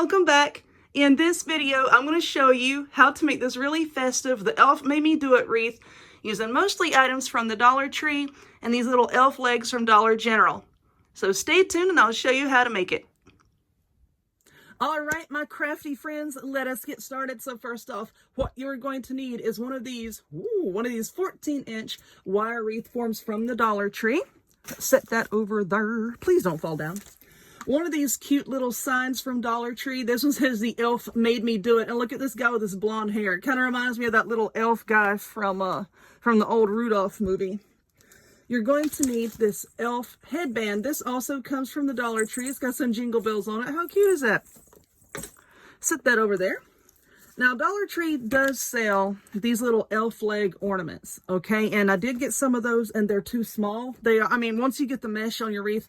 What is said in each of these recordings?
welcome back. In this video, I'm going to show you how to make this really festive, the elf made me do it wreath, using mostly items from the Dollar Tree and these little elf legs from Dollar General. So stay tuned and I'll show you how to make it. All right, my crafty friends, let us get started. So first off, what you're going to need is one of these 14-inch wire wreath forms from the Dollar Tree. Set that over there. Please don't fall down. One of these cute little signs from Dollar Tree. This one says the elf made me do it. And look at this guy with his blonde hair. It kind of reminds me of that little elf guy from the old Rudolph movie. You're going to need this elf headband. This also comes from the Dollar Tree. It's got some jingle bells on it. How cute is that? Set that over there. Now, Dollar Tree does sell these little elf leg ornaments, okay? And I did get some of those, and they're too small. They are, I mean, once you get the mesh on your wreath,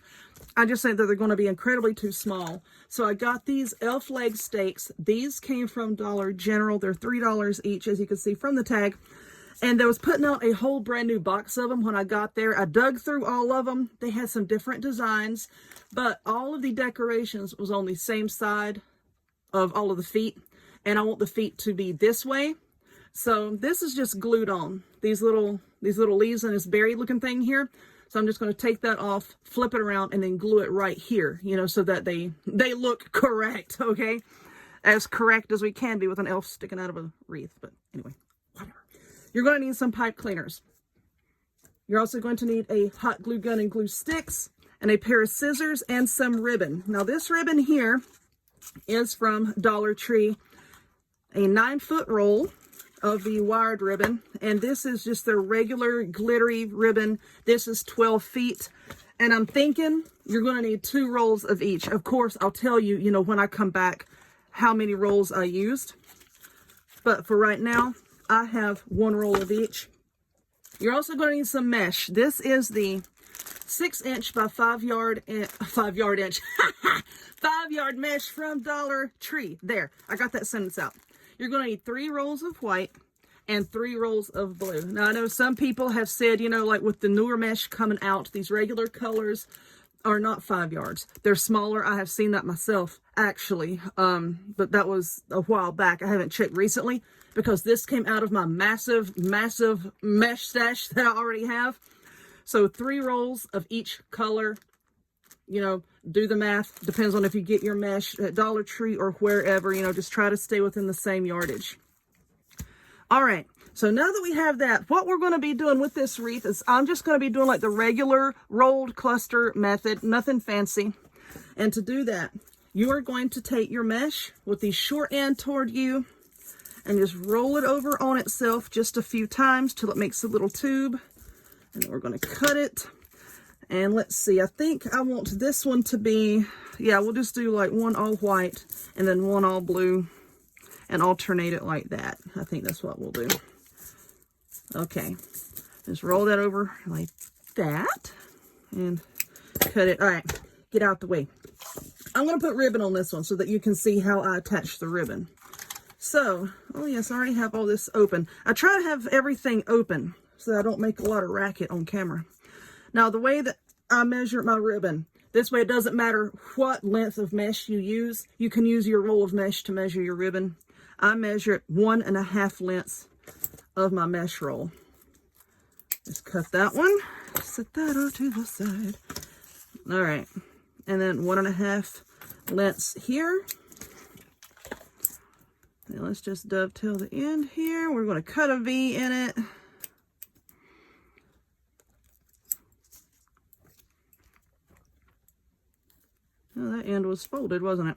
I just think that they're going to be incredibly too small. So I got these elf leg stakes. These came from Dollar General. They're $3 each, as you can see from the tag. And they was putting out a whole brand new box of them when I got there. I dug through all of them. They had some different designs, but all of the decorations was on the same side of all of the feet. And I want the feet to be this way. So this is just glued on. These little leaves and this berry looking thing here. So I'm just going to take that off, flip it around, and then glue it right here, you know, so that they look correct, okay? As correct as we can be with an elf sticking out of a wreath. But anyway, whatever. You're going to need some pipe cleaners. You're also going to need a hot glue gun and glue sticks, and a pair of scissors and some ribbon. Now this ribbon here is from Dollar Tree. A 9-foot roll of the wired ribbon, and this is just the regular glittery ribbon. This is 12 feet, and I'm thinking you're going to need 2 rolls of each. Of course, I'll tell you, you know, when I come back how many rolls I used, but for right now, I have 1 roll of each. You're also going to need some mesh. This is the 6-inch by 5-yard mesh from Dollar Tree. There, I got that sentence out. You're going to need 3 rolls of white and 3 rolls of blue. Now, I know some people have said, you know, like with the newer mesh coming out, these regular colors are not 5 yards. They're smaller. I have seen that myself, actually. But that was a while back. I haven't checked recently because this came out of my massive mesh stash that I already have. So 3 rolls of each color. You know, do the math. Depends on if you get your mesh at Dollar Tree or wherever. You know, just try to stay within the same yardage. All right. So now that we have that, what we're going to be doing with this wreath is I'm just going to be doing like the regular rolled cluster method. Nothing fancy. And to do that, you are going to take your mesh with the short end toward you and just roll it over on itself just a few times till it makes a little tube. And then we're going to cut it. And let's see, I think I want this one to be, yeah, we'll just do like 1 all white and then 1 all blue and alternate it like that. I think that's what we'll do. Okay, just roll that over like that and cut it. All right, get out the way. I'm going to put ribbon on this one so that you can see how I attach the ribbon. So, oh yes, I already have all this open. I try to have everything open so that I don't make a lot of racket on camera. Now, the way that I measure my ribbon, this way it doesn't matter what length of mesh you use. You can use your roll of mesh to measure your ribbon. I measure it 1.5 lengths of my mesh roll. Just cut that one. Set that over to the side. All right. And then 1.5 lengths here. Now let's just dovetail the end here. We're going to cut a V in it. Oh, that end was folded, wasn't it?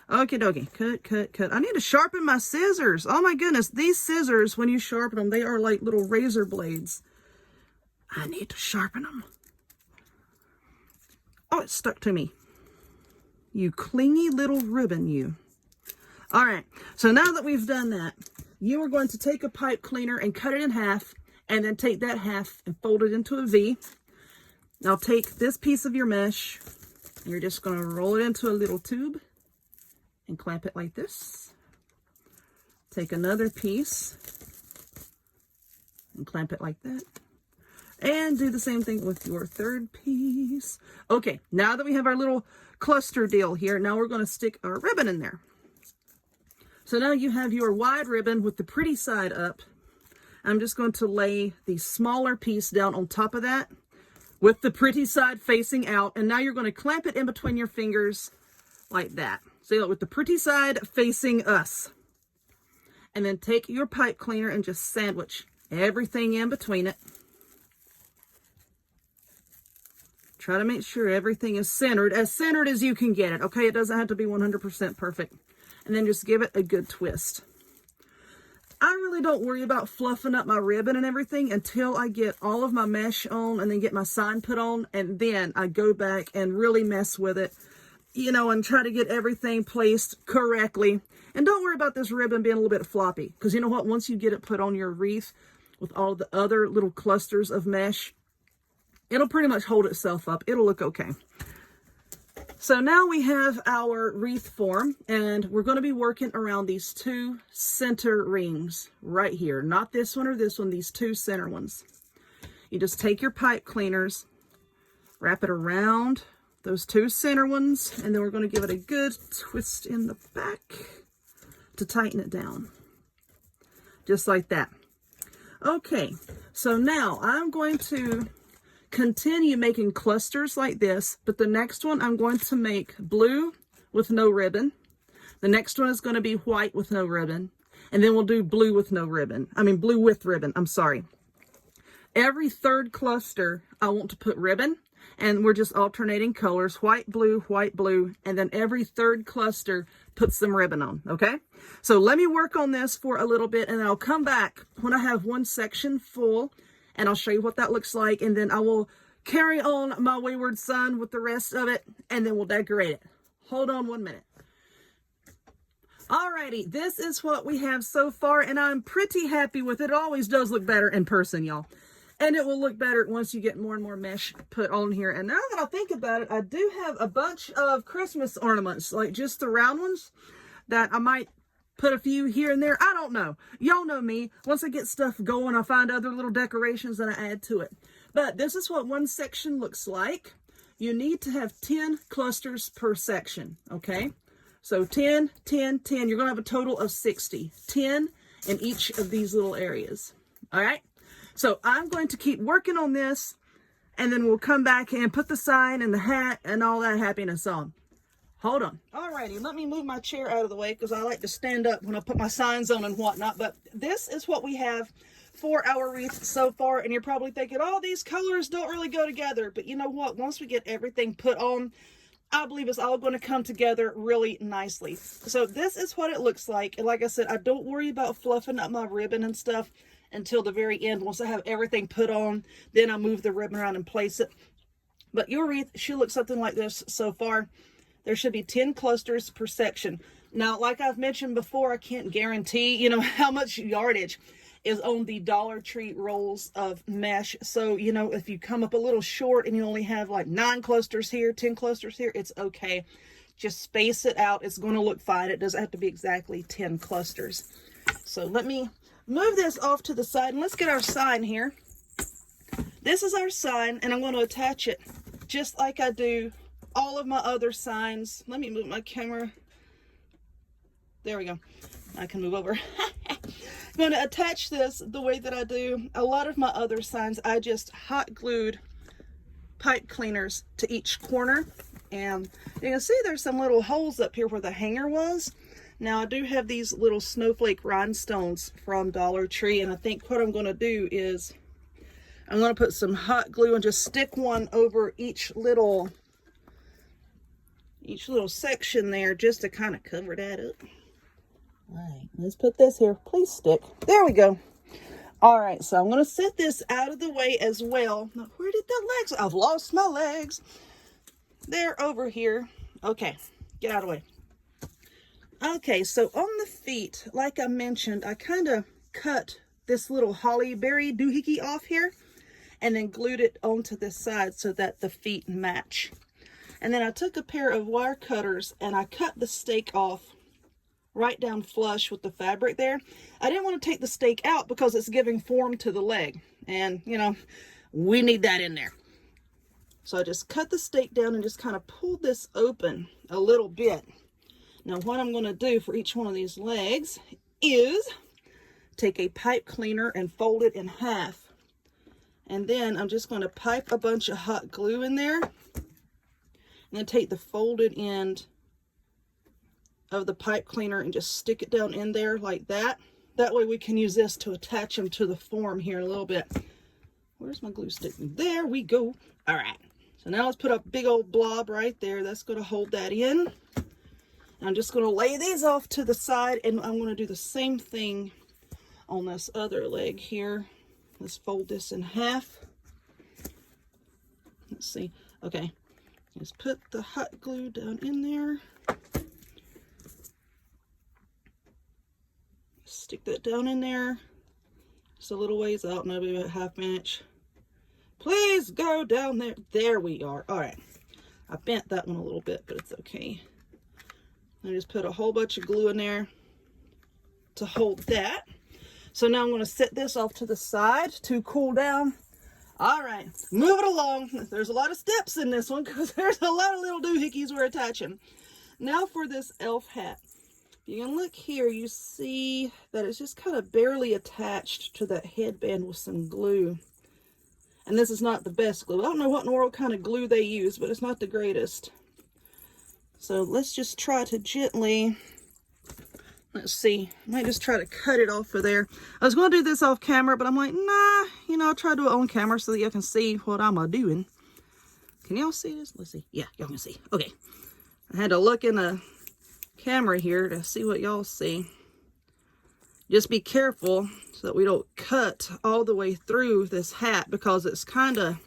Okie dokie. Cut, cut, cut. I need to sharpen my scissors. Oh my goodness. These scissors, when you sharpen them, they are like little razor blades. I need to sharpen them. Oh, it stuck to me. You clingy little ribbon, you. All right. So now that we've done that, you are going to take a pipe cleaner and cut it in half, and then take that half and fold it into a V. Now take this piece of your mesh. You're just going to roll it into a little tube and clamp it like this. Take another piece and clamp it like that. And do the same thing with your third piece. nice. Okay, now that we have our little cluster deal here, now we're going to stick our ribbon in there. So now you have your wide ribbon with the pretty side up. I'm just going to lay the smaller piece down on top of that with the pretty side facing out. And now you're going to clamp it in between your fingers like that. So with the pretty side facing us. And then take your pipe cleaner and just sandwich everything in between it. Try to make sure everything is centered as you can get it. Okay, it doesn't have to be 100% perfect. And then just give it a good twist. I really don't worry about fluffing up my ribbon and everything until I get all of my mesh on and then get my sign put on. And then I go back and really mess with it, you know, and try to get everything placed correctly. And don't worry about this ribbon being a little bit floppy. Because you know what? Once you get it put on your wreath with all the other little clusters of mesh, it'll pretty much hold itself up. It'll look okay. So now we have our wreath form, and we're going to be working around these two center rings right here. Not this one or this one, these two center ones. You just take your pipe cleaners, wrap it around those two center ones, and then we're going to give it a good twist in the back to tighten it down. Just like that. Okay, so now I'm going to continue making clusters like this, but the next one I'm going to make blue with no ribbon. The next one is going to be white with no ribbon, and then we'll do blue with no ribbon. I mean blue with ribbon, I'm sorry. Every third cluster I want to put ribbon, and we're just alternating colors, white, blue, and then every third cluster put some ribbon on, okay? So let me work on this for a little bit, and then I'll come back when I have one section full, and I'll show you what that looks like, and then I will carry on my wayward son with the rest of it, and then we'll decorate it. Hold on 1 minute. Alrighty, this is what we have so far, and I'm pretty happy with it. It always does look better in person, y'all. And it will look better once you get more and more mesh put on here. And now that I think about it, I do have a bunch of Christmas ornaments, like just the round ones, that I might put a few here and there. I don't know. Y'all know me. Once I get stuff going, I find other little decorations and I add to it. But this is what one section looks like. You need to have 10 clusters per section, okay? So 10, 10, 10. You're going to have a total of 60. 10 in each of these little areas, all right? So I'm going to keep working on this, and then we'll come back and put the sign and the hat and all that happiness on. Hold on. Alrighty, let me move my chair out of the way because I like to stand up when I put my signs on and whatnot. But this is what we have for our wreath so far. And you're probably thinking, oh, these colors don't really go together. But you know what? Once we get everything put on, I believe it's all going to come together really nicely. So this is what it looks like. And like I said, I don't worry about fluffing up my ribbon and stuff until the very end. Once I have everything put on, then I'll move the ribbon around and place it. But your wreath should look something like this so far. There should be 10 clusters per section. Now, like I've mentioned before, I can't guarantee, you know, how much yardage is on the Dollar Tree rolls of mesh. So, you know, if you come up a little short and you only have like 9 clusters here, 10 clusters here, it's okay. Just space it out. It's going to look fine. It doesn't have to be exactly 10 clusters. So let me move this off to the side and let's get our sign here. This is our sign, and I'm going to attach it just like I do all of my other signs. Let me move my camera. There we go. I can move over. I'm going to attach this the way that I do a lot of my other signs. I just hot glued pipe cleaners to each corner, and you can see there's some little holes up here where the hanger was. Now I do have these little snowflake rhinestones from Dollar Tree, and I think what I'm going to do is I'm going to put some hot glue and just stick one over each little section there just to kind of cover that up. All right, let's put this here. Please stick. There we go. All right, so I'm going to set this out of the way as well. Now, where did the legs? I've lost my legs. They're over here. Okay, get out of the way. Okay, so on the feet, like I mentioned, I kind of cut this little holly berry doohickey off here and then glued it onto this side so that the feet match. And then I took a pair of wire cutters and I cut the stake off right down flush with the fabric there. I didn't want to take the stake out because it's giving form to the leg. And, you know, we need that in there. So I just cut the stake down and just kind of pulled this open a little bit. Now what I'm going to do for each one of these legs is take a pipe cleaner and fold it in half. And then I'm just going to pipe a bunch of hot glue in there. And then take the folded end of the pipe cleaner and just stick it down in there like that. That way we can use this to attach them to the form here in a little bit. Where's my glue stick? There we go. All right. So now let's put a big old blob right there. That's going to hold that in. And I'm just going to lay these off to the side, and I'm going to do the same thing on this other leg here. Let's fold this in half. Let's see. Okay. Just put the hot glue down in there. Stick that down in there. Just a little ways out, maybe about ½ inch. Please go down there. There we are. All right. I bent that one a little bit, but it's okay. I just put a whole bunch of glue in there to hold that. So now I'm going to set this off to the side to cool down. All right, move it along. There's a lot of steps in this one because there's a lot of little doohickeys we're attaching. Now for this elf hat. If you can look here, you see that it's just kind of barely attached to that headband with some glue. And this is not the best glue. I don't know what in the world kind of glue they use, but it's not the greatest. So let's just try to gently, let's see, I might just try to cut it off of there. I was going to do this off camera, but I'm like, nah, you know, I'll try to do it on camera so that y'all can see what I'm doing. Can y'all see this? Let's see. Yeah, y'all can see. Okay. I had to look in the camera here to see what y'all see. Just be careful so that we don't cut all the way through this hat because it's kind of,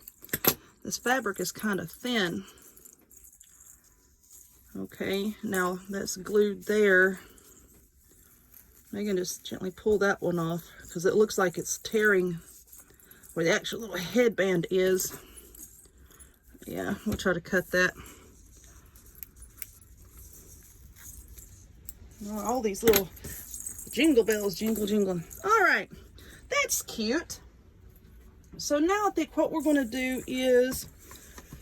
this fabric is kind of thin. Okay, now that's glued there. I can just gently pull that one off because it looks like it's tearing where the actual little headband is. Yeah, we'll try to cut that. Oh, all these little jingle bells, jingle, jingling. All right, that's cute. So now I think what we're going to do is,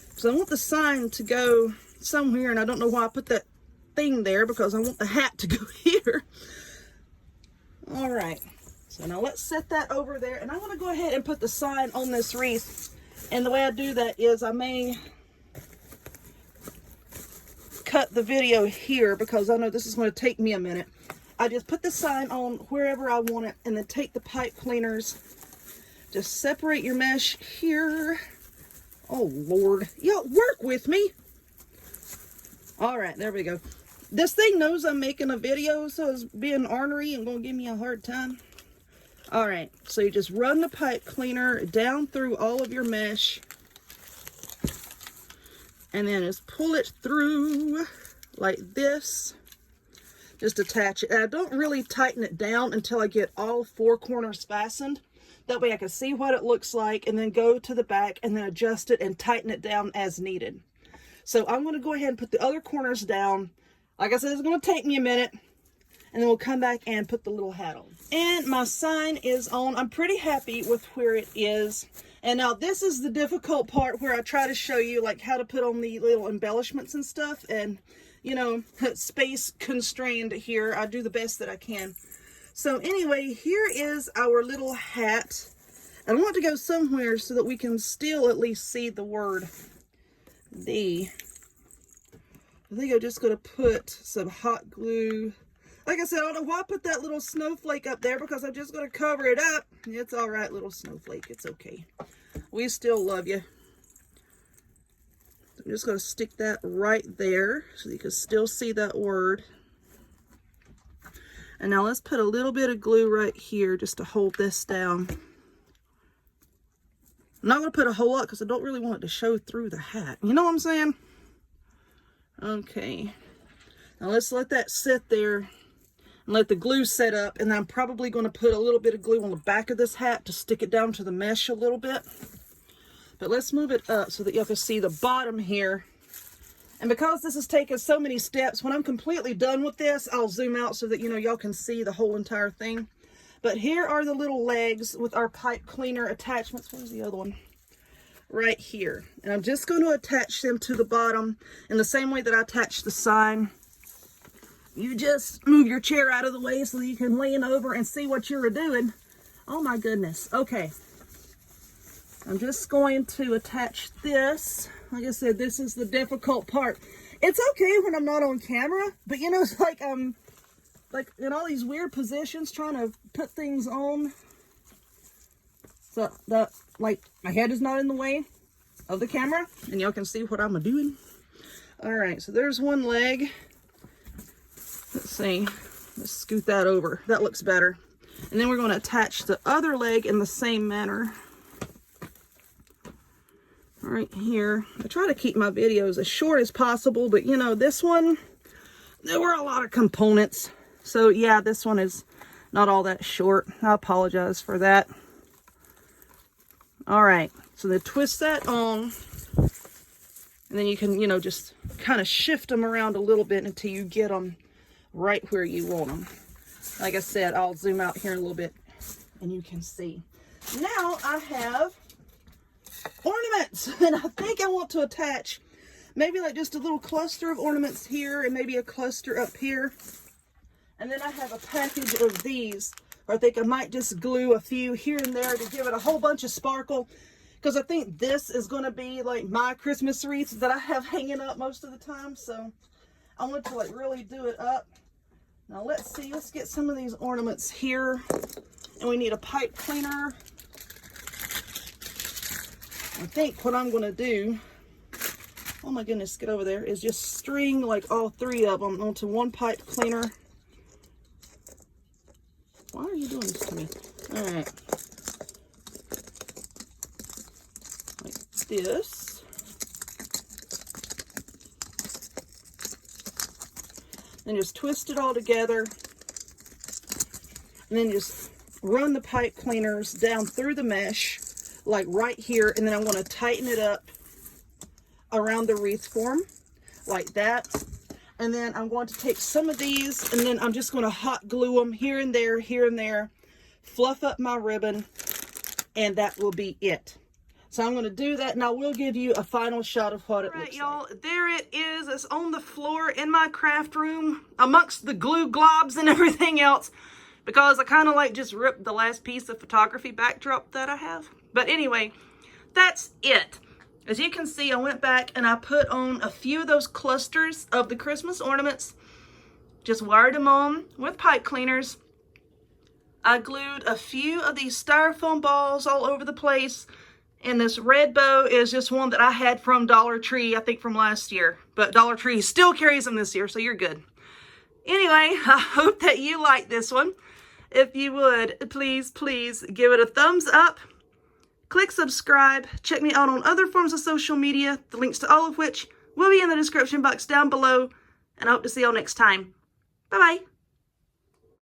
because I want the sign to go somewhere, and I don't know why I put that thing there because I want the hat to go here. All right, so now let's set that over there, and I'm going to go ahead and put the sign on this wreath. And the way I do that is I may cut the video here because I know this is going to take me a minute. I just put the sign on wherever I want it and then take the pipe cleaners. Just separate your mesh here. Oh, Lord. Y'all work with me. All right, there we go. This thing knows I'm making a video, so it's being ornery and going to give me a hard time. All right, so you just run the pipe cleaner down through all of your mesh. And then just pull it through like this. Just attach it. And I don't really tighten it down until I get all 4 corners fastened. That way I can see what it looks like and then go to the back and then adjust it and tighten it down as needed. So I'm going to go ahead and put the other corners down. Like I said, it's going to take me a minute. And then we'll come back and put the little hat on. And my sign is on. I'm pretty happy with where it is. And now this is the difficult part where I try to show you like how to put on the little embellishments and stuff. And, you know, space constrained here. I do the best that I can. So anyway, here is our little hat. And I want to go somewhere so that we can still at least see the word "the." I think I'm just going to put some hot glue. Like I said, I don't know why I put that little snowflake up there because I'm just going to cover it up. It's all right, little snowflake. It's okay. We still love you. I'm just going to stick that right there so you can still see that word. And now let's put a little bit of glue right here just to hold this down. I'm not going to put a whole lot because I don't really want it to show through the hat. You know what I'm saying? Okay. Now let's let that sit there and let the glue set up. And I'm probably going to put a little bit of glue on the back of this hat to stick it down to the mesh a little bit. But let's move it up so that y'all can see the bottom here. And because this has taken so many steps, when I'm completely done with this, I'll zoom out so that, you know, y'all can see the whole entire thing. But here are the little legs with our pipe cleaner attachments. Where's the other one? right here. And I'm just going to attach them to the bottom in the same way that I attach the sign. You just move your chair out of the way so that you can lean over and see what you're doing. Oh my goodness. Okay. I'm just going to attach this. Like I said, this is the difficult part. It's okay when I'm not on camera, but you know, it's like I'm like in all these weird positions trying to put things on. So like my head is not in the way of the camera and y'all can see what I'm doing. All right, so there's one leg. Let's see, let's scoot that over. That looks better. And then we're going to attach the other leg in the same manner. Right here. I try to keep my videos as short as possible, but you know, this one, there were a lot of components. So yeah, this one is not all that short. I apologize for that. All right, so then twist that on, and then you can, you know, just kind of shift them around a little bit until you get them right where you want them. Like I said, I'll zoom out here in a little bit and you can see. Now I have ornaments, and I think I want to attach maybe like just a little cluster of ornaments here and maybe a cluster up here. And then I have a package of these, or I think I might just glue a few here and there to give it a whole bunch of sparkle, because I think this is going to be like my Christmas wreath that I have hanging up most of the time. So I want to like really do it up. Now let's see, let's get some of these ornaments here, and we need a pipe cleaner. I think what I'm going to do, oh my goodness, get over there, is just string like all three of them onto one pipe cleaner. Why are you doing this to me? All right. Like this. Then just twist it all together. And then just run the pipe cleaners down through the mesh, like right here, and then I'm going to tighten it up around the wreath form like that. And then I'm going to take some of these, and then I'm just going to hot glue them here and there, fluff up my ribbon, and that will be it. So I'm going to do that, and I will give you a final shot of what it looks like. All right, y'all, there it is. It's on the floor in my craft room amongst the glue globs and everything else, because I kind of like just ripped the last piece of photography backdrop that I have. But anyway, that's it. As you can see, I went back and I put on a few of those clusters of the Christmas ornaments, just wired them on with pipe cleaners. I glued a few of these styrofoam balls all over the place, and this red bow is just one that I had from Dollar Tree, I think from last year, but Dollar Tree still carries them this year, so you're good. Anyway, I hope that you like this one. If you would, please give it a thumbs up. Click subscribe. Check me out on other forms of social media, the links to all of which will be in the description box down below. And I hope to see y'all next time. Bye-bye.